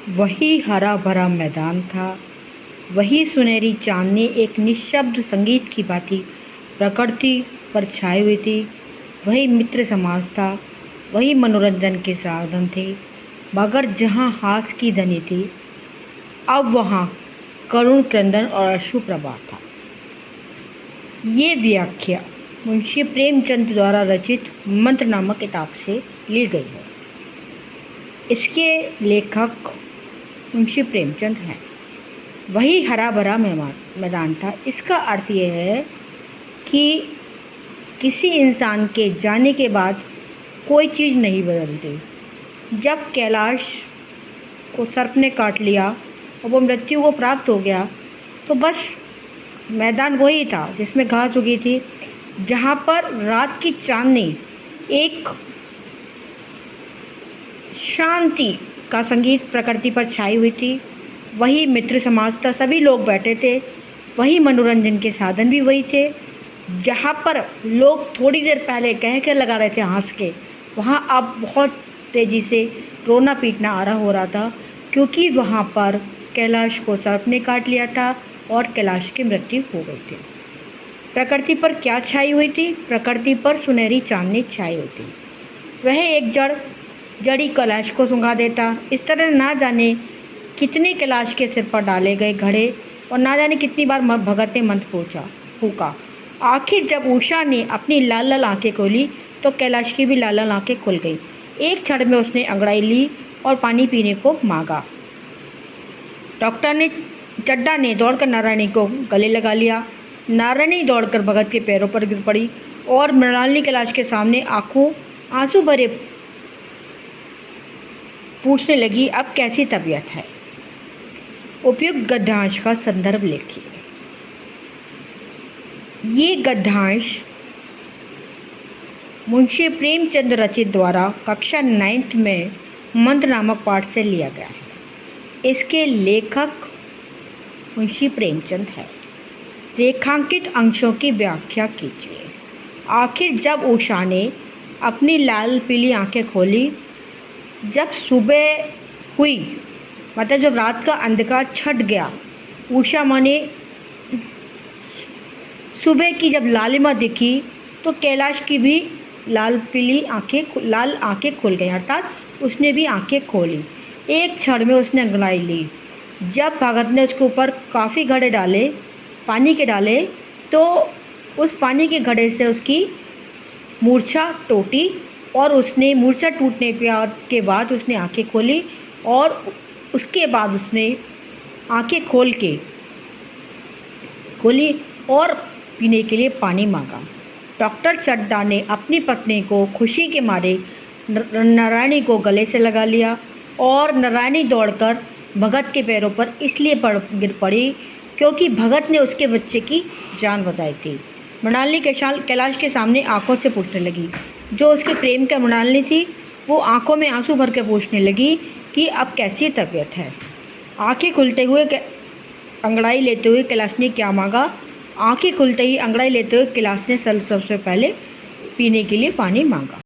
वही हरा भरा मैदान था, वही सुनहरी चांदनी एक निःशब्द संगीत की भांति प्रकृति पर छाई हुई थी। वही मित्र समाज था, वही मनोरंजन के साधन थे, मगर जहाँ हास की ध्वनि थी, अब वहाँ करुण क्रंदन और अश्रु प्रवाह था। ये व्याख्या मुंशी प्रेमचंद द्वारा रचित मंत्र नामक किताब से ली गई है। इसके लेखक मुंशी प्रेमचंद हैं। वही हरा भरा मैदान था, इसका अर्थ यह है कि किसी इंसान के जाने के बाद कोई चीज़ नहीं बदलती। जब कैलाश को सर्प ने काट लिया और वो मृत्यु को प्राप्त हो गया, तो बस मैदान वही था जिसमें घास उगी थी, जहाँ पर रात की चांदनी एक शांति का संगीत प्रकृति पर छाई हुई थी। वही मित्र समाज था, सभी लोग बैठे थे, वही मनोरंजन के साधन भी वही थे। जहाँ पर लोग थोड़ी देर पहले कह के लगा रहे थे हंस के, वहाँ अब बहुत तेज़ी से रोना पीटना आरंभ हो रहा था, क्योंकि वहाँ पर कैलाश को सर्प ने काट लिया था और कैलाश की मृत्यु हो गई थी। प्रकृति पर क्या छाई हुई थी? प्रकृति पर सुनहरी चांदनी छाई हुई थी। वह एक जड़ी कैलाश को सुंघा देता। इस तरह ना जाने कितने कैलाश के सिर पर डाले गए घड़े और ना जाने कितनी बार भगत ने मंत्र फूका। आखिर जब उषा ने अपनी लाल लाल आँखें खोली तो कैलाश की भी लाल लाल आँखें खुल गई। एक क्षण में उसने अंगड़ाई ली और पानी पीने को मांगा। चड्डा ने दौड़कर नारायणी को गले लगा लिया। नारायणी दौड़कर भगत के पैरों पर गिर पड़ी और मृणालिनी कैलाश के सामने आंसू भरे पूछने लगी, अब कैसी तबीयत है? उपयुक्त गद्यांश का संदर्भ लिखिए। ये गद्यांश मुंशी प्रेमचंद रचित द्वारा कक्षा 9th में मंत्र नामक पाठ से लिया गया है। इसके लेखक मुंशी प्रेमचंद है। रेखांकित अंशों की व्याख्या कीजिए। आखिर जब उषा ने अपनी लाल पीली आंखें खोली, जब सुबह हुई, मतलब जब रात का अंधकार छट गया, उषा माँ ने सुबह की जब लालिमा दिखी तो कैलाश की भी लाल आंखें खुल गई, अर्थात उसने भी आंखें खोली। एक क्षण में उसने अंगड़ाई ली। जब भगत ने उसके ऊपर काफ़ी घड़े डाले, पानी के डाले, तो उस पानी के घड़े से उसकी मूर्छा टूटी और उसने मूर्छा टूटने के बाद उसने आंखें खोली और उसके बाद उसने आंखें खोली और पीने के लिए पानी मांगा। डॉक्टर चड्डा ने अपनी पत्नी को खुशी के मारे नारायणी को गले से लगा लिया और नारायणी दौड़कर भगत के पैरों पर इसलिए गिर पड़ी क्योंकि भगत ने उसके बच्चे की जान बचाई थी। मृणालिनी कैलाश के सामने आंखों से पूछने लगी। जो उसके प्रेम का मृणालिनी थी, वो आंखों में आंसू भर के पूछने लगी कि अब कैसी तबीयत है। आंखें खुलते हुए अंगड़ाई लेते हुए कैलाश ने क्या मांगा? आंखें खुलते ही अंगड़ाई लेते हुए कैलाश ने सबसे पहले पीने के लिए पानी मांगा।